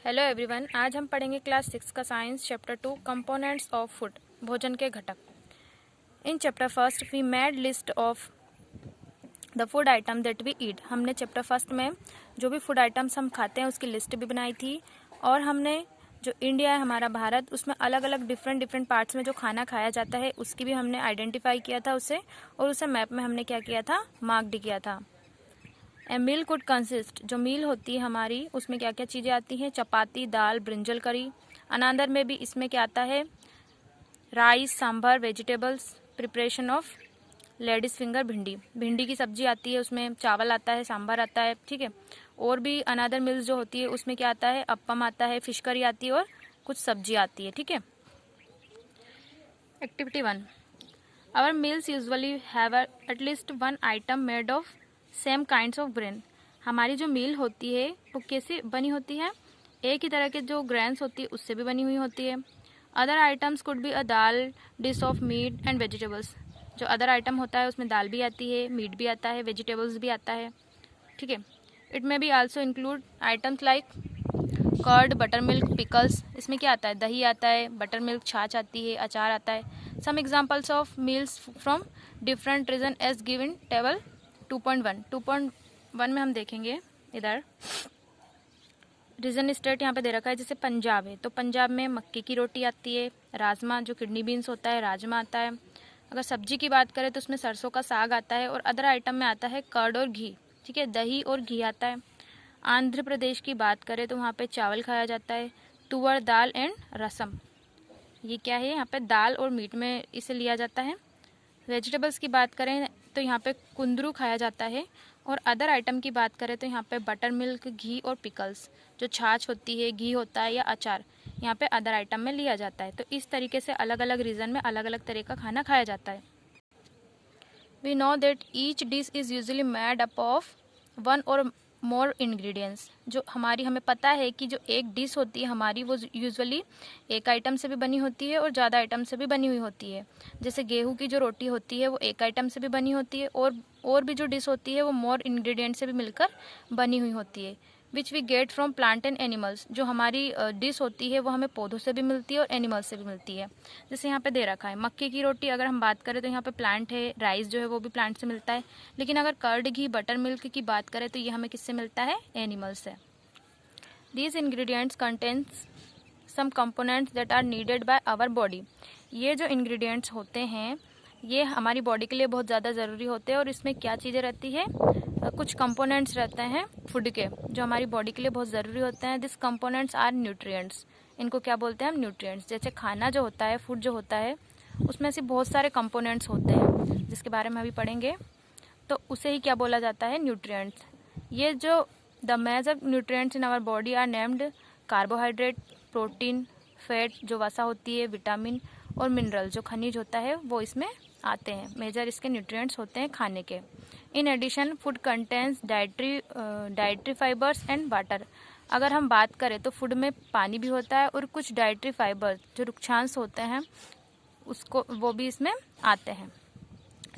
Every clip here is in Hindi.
हेलो एवरीवन, आज हम पढ़ेंगे क्लास 6 का science chapter 2 components of food, भोजन के घटक। In chapter first we made list of the food item that we eat. हमने चैप्टर फर्स्ट में जो भी फूड आइटम्स हम खाते हैं उसकी लिस्ट भी बनाई थी, और हमने जो इंडिया है हमारा भारत, उसमें अलग अलग डिफरेंट पार्ट्स में जो खाना खाया जाता है उसकी भी हमने आइडेंटिफाई किया था उसे, और उसे मैप में हमने क्या किया था, मार्क किया था। ए मील कुड कंसिस्ट, जो मील होती है हमारी उसमें क्या क्या चीज़ें आती हैं, चपाती, दाल, ब्रिंजल करी। अनादर में भी इसमें क्या आता है, rice, sambar, vegetables, preparation of ladies finger, भिंडी की सब्जी आती है, उसमें चावल आता है, सांभर आता है, ठीक है। और भी अनादर मील्स जो होती है उसमें क्या आता है, अप्पम आता है, फिश करी आती है और कुछ सब्जी आती है, ठीक है। Activity 1, our meals usually have at least one item made of same kinds of grain. हमारी जो मील होती है वो कैसे बनी होती है, एक ही तरह के जो ग्रेन्स होती है उससे भी बनी हुई होती है। Other items could be a dal, dish of meat and vegetables. जो अदर आइटम होता है उसमें दाल भी आती है, मीट भी आता है, वेजिटेबल्स भी आता है, ठीक है। It may be also include items like curd, butter milk, pickles. इसमें क्या आता है, दही आता है, बटर मिल्क, छाछ आती है, अचार आता है। Some examples of meals from different region as given table 2.1 में हम देखेंगे। इधर रीजन स्टेट यहाँ पे दे रखा है, जैसे पंजाब है तो पंजाब में मक्के की रोटी आती है, राजमा जो किडनी बीन्स होता है, राजमा आता है। अगर सब्जी की बात करें तो उसमें सरसों का साग आता है, और अदर आइटम में आता है कर्ड और घी, ठीक है, दही और घी आता है। आंध्र प्रदेश की बात करें तो वहाँ पे चावल खाया जाता है, तुअर दाल एंड रसम। ये क्या है, यहाँ पे दाल और मीट में इसे लिया जाता है। वेजिटेबल्स की बात करें तो यहाँ पे कुंदरू खाया जाता है, और अदर आइटम की बात करें तो यहाँ पे बटर मिल्क, घी और पिकल्स, जो छाछ होती है, घी होता है या अचार, यहाँ पे अदर आइटम में लिया जाता है। तो इस तरीके से अलग अलग रीजन में अलग अलग तरह का खाना खाया जाता है। We know that each dish is usually made up of one और मोर इंग्रेडिएंट्स। जो हमें पता है कि जो एक डिश होती है हमारी वो यूजुअली एक आइटम से भी बनी होती है और ज़्यादा आइटम से भी बनी हुई होती है। जैसे गेहूं की जो रोटी होती है वो एक आइटम से भी बनी होती है, और भी जो डिश होती है वो मोर इंग्रेडिएंट से भी मिलकर बनी हुई होती है। Which we get from plant and animals. जो हमारी डिश होती है वो हमें पौधों से भी मिलती है और एनिमल्स से भी मिलती है। जैसे यहाँ पे दे रखा है मक्के की रोटी, अगर हम बात करें तो यहाँ पे प्लांट है, राइस जो है वो भी प्लांट से मिलता है। लेकिन अगर कर्ड, घी, बटर मिल्क की बात करें तो ये हमें किससे मिलता है, एनिमल से। These ingredients contains some components that are needed by our body. ये जो इंग्रेडिएंट्स होते हैं ये हमारी बॉडी के लिए बहुत ज़्यादा ज़रूरी होते हैं, और इसमें क्या चीज़ें रहती है, कुछ कंपोनेंट्स रहते हैं फूड के जो हमारी बॉडी के लिए बहुत ज़रूरी होते हैं। This components are nutrients. इनको क्या बोलते हैं हम, न्यूट्रिएंट्स। जैसे खाना जो होता है, फूड जो होता है, उसमें ऐसे बहुत सारे कंपोनेंट्स होते हैं जिसके बारे में अभी पढ़ेंगे, तो उसे ही क्या बोला जाता है, न्यूट्रिएंट्स। ये जो the major nutrients in our body are named carbohydrate, protein, fat जो वसा होती है, विटामिन और मिनरल जो खनिज होता है वो इसमें आते हैं। मेजर इसके न्यूट्रिएंट्स होते हैं खाने के। In addition food contains dietary fibres and water. अगर हम बात करें तो फूड में पानी भी होता है और कुछ डाइट्री फाइबर जो रुक्षांश होते हैं उसको वो भी इसमें आते हैं,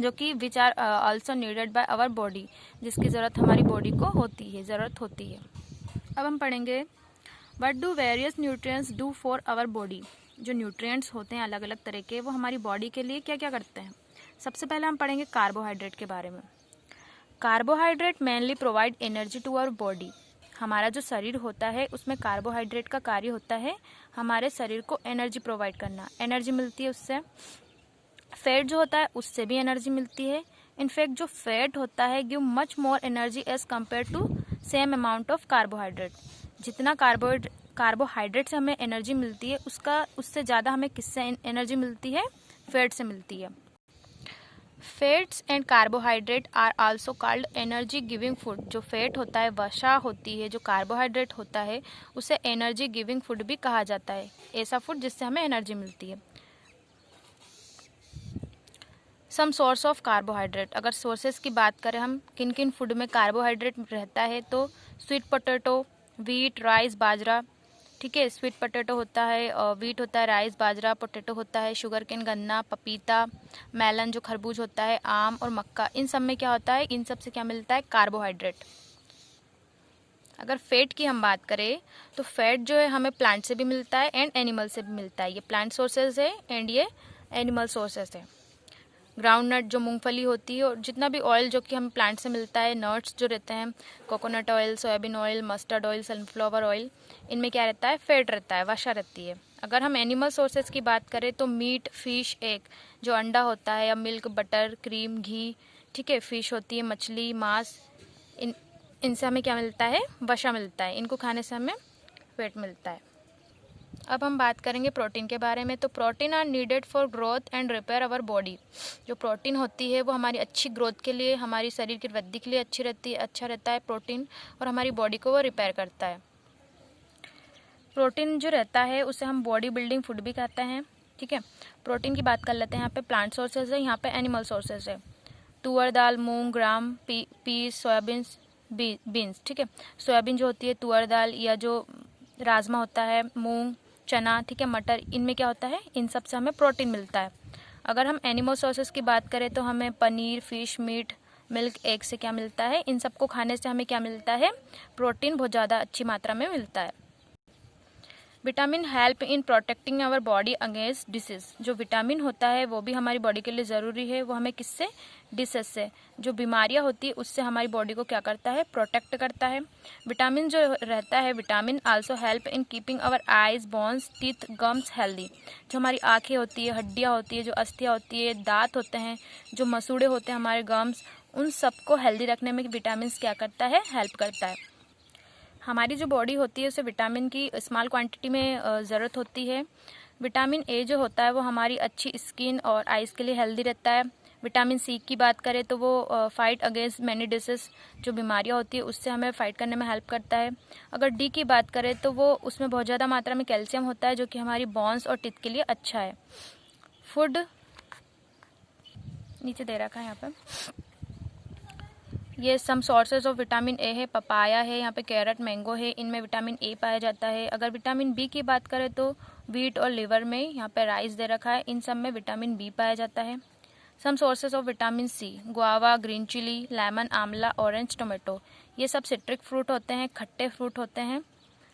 जो कि which are also needed by our body, जिसकी ज़रूरत हमारी बॉडी को ज़रूरत होती है। अब हम पढ़ेंगे what do various nutrients do for our body. जो न्यूट्रिएंट्स होते हैं अलग अलग तरह के, वो हमारी बॉडी के लिए क्या क्या करते हैं। सबसे पहले हम पढ़ेंगे कार्बोहाइड्रेट के बारे में। Carbohydrate mainly provide energy to our body. हमारा जो शरीर होता है उसमें कार्बोहाइड्रेट का कार्य होता है हमारे शरीर को एनर्जी प्रोवाइड करना, एनर्जी मिलती है उससे। फैट जो होता है उससे भी एनर्जी मिलती है। इनफैक्ट जो फैट होता है give much more energy as compare to same amount of carbohydrate. जितना कार्बोहाइड्रेट से हमें एनर्जी मिलती है उससे ज़्यादा हमें किससे एनर्जी मिलती है, फैट से मिलती है। Fats and carbohydrate are also called energy giving food. जो फैट होता है, वसा होती है, जो कार्बोहाइड्रेट होता है उसे एनर्जी गिविंग फूड भी कहा जाता है, ऐसा फूड जिससे हमें एनर्जी मिलती है। Some source of carbohydrate. अगर सोर्सेज की बात करें हम किन किन फूड में कार्बोहाइड्रेट रहता है, तो स्वीट पोटैटो, वीट, राइस, बाजरा, ठीक है। स्वीट पोटैटो होता है, वीट होता है, राइस, बाजरा, पोटैटो होता है, शुगर केन गन्ना, पपीता, मेलन जो खरबूज होता है, आम और मक्का, इन सब में क्या होता है, इन सब से क्या मिलता है, कार्बोहाइड्रेट। अगर फैट की हम बात करें तो फैट जो है हमें प्लांट से भी मिलता है एंड एनिमल से भी मिलता है। ये प्लांट सोर्सेज है एंड ये एनिमल सोर्सेज है। ग्राउंड नट जो मूंगफली होती है और जितना भी ऑयल जो कि हमें प्लांट से मिलता है, नट्स जो रहते हैं, coconut oil, soybean oil, mustard oil, sunflower oil, इनमें क्या रहता है, फैट रहता है, वसा रहती है। अगर हम एनिमल सोर्सेज की बात करें तो मीट, फिश, एग जो अंडा होता है या मिल्क, बटर, क्रीम, घी, ठीक है, फिश होती है, मछली, मांस, इनसे हमें क्या मिलता है, वसा मिलता है। इनको खाने से हमें फैट मिलता है। अब हम बात करेंगे प्रोटीन के बारे में। तो protein are needed for growth and repair our body. जो प्रोटीन होती है वो हमारी अच्छी ग्रोथ के लिए, हमारी शरीर की वृद्धि के लिए अच्छी रहती है, अच्छा रहता है प्रोटीन, और हमारी बॉडी को वो रिपेयर करता है। प्रोटीन जो रहता है उसे हम बॉडी बिल्डिंग फूड भी कहते हैं, ठीक है। प्रोटीन की बात कर लेते हैं। यहाँ पे प्लांट सोर्सेज है, यहाँ पे एनिमल सोर्सेज है। तुअर दाल, मूंग, ग्राम, पीस, सोयाबीन, बीन्स, ठीक है। सोयाबीन जो होती है, तुअर दाल, या जो राजमा होता है, मूंग, चना, ठीक है, मटर, इनमें क्या होता है, इन सब से हमें प्रोटीन मिलता है। अगर हम एनिमल सोर्सेज की बात करें तो हमें paneer, fish, meat, milk, egg से क्या मिलता है, इन सबको खाने से हमें क्या मिलता है, प्रोटीन बहुत ज़्यादा अच्छी मात्रा में मिलता है। Vitamin help in protecting our body against disease. जो विटामिन होता है वो भी हमारी बॉडी के लिए ज़रूरी है। वो हमें किससे, डिसीज से, जो बीमारियां होती है उससे हमारी बॉडी को क्या करता है, प्रोटेक्ट करता है। विटामिन जो रहता है, vitamin also help in keeping our eyes, bones, teeth, gums healthy. जो हमारी आँखें होती है, हड्डियाँ होती है, जो अस्थियाँ होती है, दांत होते हैं, जो मसूड़े होते हैं, हमारे गम्स, उन सबको हेल्दी रखने में विटामिन क्या करता है, हेल्प करता है। हमारी जो बॉडी होती है उसे विटामिन की स्मॉल क्वांटिटी में ज़रूरत होती है। विटामिन ए जो होता है वो हमारी अच्छी स्किन और आइज़ के लिए हेल्दी रहता है। विटामिन सी की बात करें तो वो फाइट अगेंस्ट मैनी डिसीज, जो बीमारियां होती है उससे हमें फाइट करने में हेल्प करता है। अगर डी की बात करें तो वो उसमें बहुत ज़्यादा मात्रा में कैल्शियम होता है जो कि हमारी बोन्स और टीथ के लिए अच्छा है। फूड नीचे दे रखा है यहाँ पर, ये some sources of vitamin A है, पपाया है, यहाँ पे कैरेट, मैंगो है, इनमें विटामिन ए पाया जाता है। अगर विटामिन बी की बात करें तो वीट और लिवर में, यहाँ पे राइस दे रखा है, इन सब में विटामिन बी पाया जाता है। Some sources of vitamin C, guava, green chilli, lemon, amla, orange, tomato, ये सब सिट्रिक फ्रूट होते हैं, खट्टे फ्रूट होते हैं,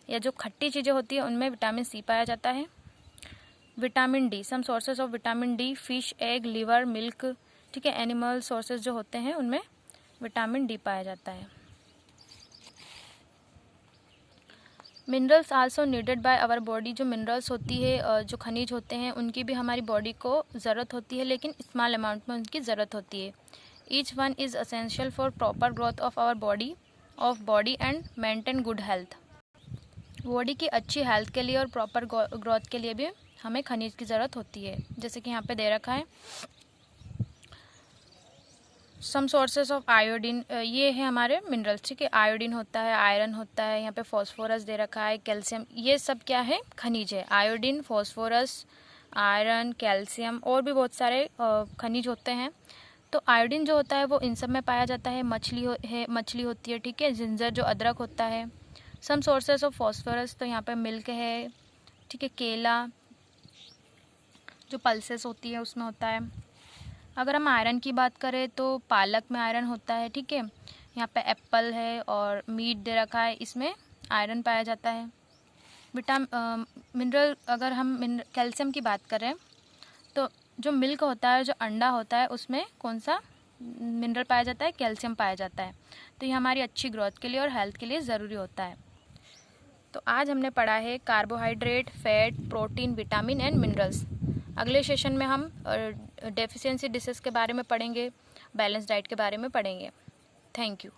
या जो खट्टी चीज़ें होती है उनमें विटामिन सी पाया जाता है। Vitamin D, some sources of vitamin D, fish, egg, liver, milk, ठीक है, एनिमल सोर्सेज जो होते हैं उनमें विटामिन डी पाया जाता है। Minerals also needed by our body. जो मिनरल्स होती है, जो खनिज होते हैं, उनकी भी हमारी बॉडी को ज़रूरत होती है, लेकिन स्मॉल अमाउंट में उनकी ज़रूरत होती है। Each one is essential for proper growth of our body and maintain good health. Body की अच्छी हेल्थ के लिए और प्रॉपर ग्रोथ के लिए भी हमें खनिज की ज़रूरत होती है, जैसे कि यहाँ पे दे रखा है। सम सोर्सेज ऑफ आयोडीन, ये है हमारे मिनरल्स, ठीक है। आयोडीन होता है, आयरन होता है, यहाँ पे फॉस्फोरस दे रखा है, कैल्शियम, ये सब क्या है, खनिज है। आयोडीन, फॉस्फोरस, आयरन, कैल्शियम और भी बहुत सारे खनिज होते हैं। तो आयोडीन जो होता है वो इन सब में पाया जाता है। मछली होती है, ठीक है। जिंजर जो अदरक होता है। सम सोर्सेज ऑफ फॉस्फोरस, तो यहाँ पे मिल्क है, ठीक है। केला जो पल्सेस होती है उसमें होता है। अगर हम आयरन की बात करें तो पालक में आयरन होता है, ठीक है। यहाँ पे एप्पल है और मीट दे रखा है, इसमें आयरन पाया जाता है। मिनरल, अगर हम कैल्शियम की बात करें तो जो मिल्क होता है, जो अंडा होता है, उसमें कौन सा मिनरल पाया जाता है, कैल्शियम पाया जाता है। तो ये हमारी अच्छी ग्रोथ के लिए और हेल्थ के लिए ज़रूरी होता है। तो आज हमने पढ़ा है carbohydrate, fat, protein, vitamin and minerals. अगले सेशन में हम डेफिशिएंसी डिसीज़ के बारे में पढ़ेंगे, बैलेंस डाइट के बारे में पढ़ेंगे। Thank you.